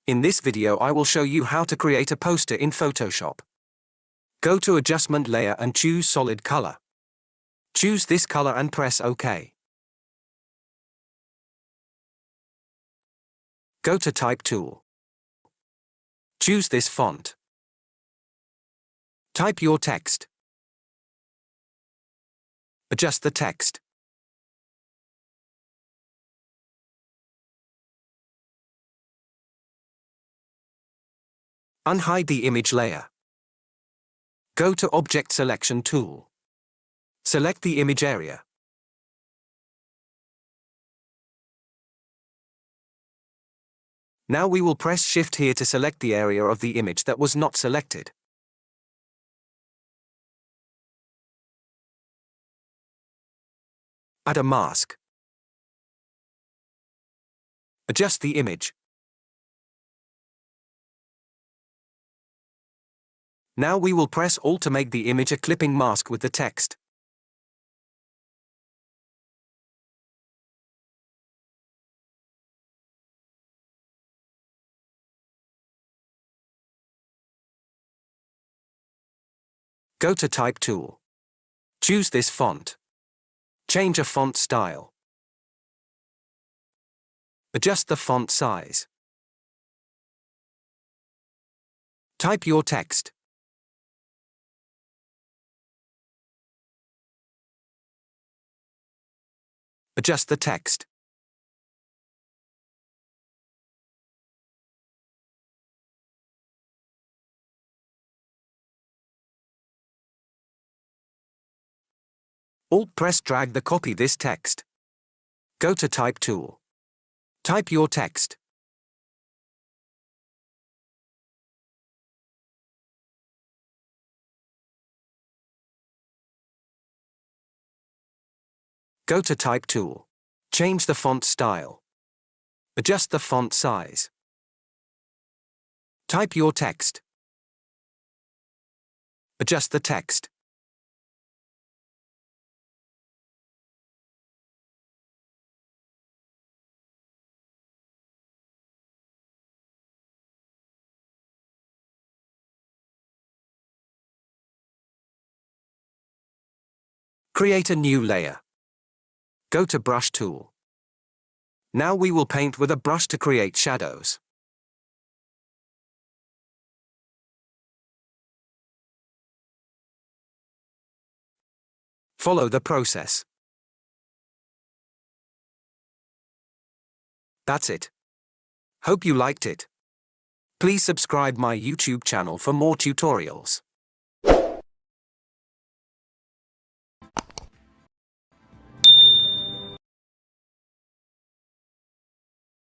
In this video I will show you how to create a poster in Photoshop. Go to Adjustment Layer and choose Solid Color. Choose this color and press OK. Go to Type tool. Choose this font. Type your text. Adjust the text. Unhide the image layer. Go to Object Selection tool. Select the image area. Now we will press Shift here to select the area of the image that was not selected. Add a mask. Adjust the image. Now we will press Alt to make the image a clipping mask with the text. Go to Type tool. Choose this font. Change a font style. Adjust the font size. Type your text. Adjust the text. Alt press drag the copy this text. Go to Type tool. Type your text. Go to Type tool. Change the font style. Adjust the font size. Type your text. Adjust the text. Create a new layer. Go to Brush tool. Now we will paint with a brush to create shadows. Follow the process. That's it. Hope you liked it. Please subscribe my YouTube channel for more tutorials.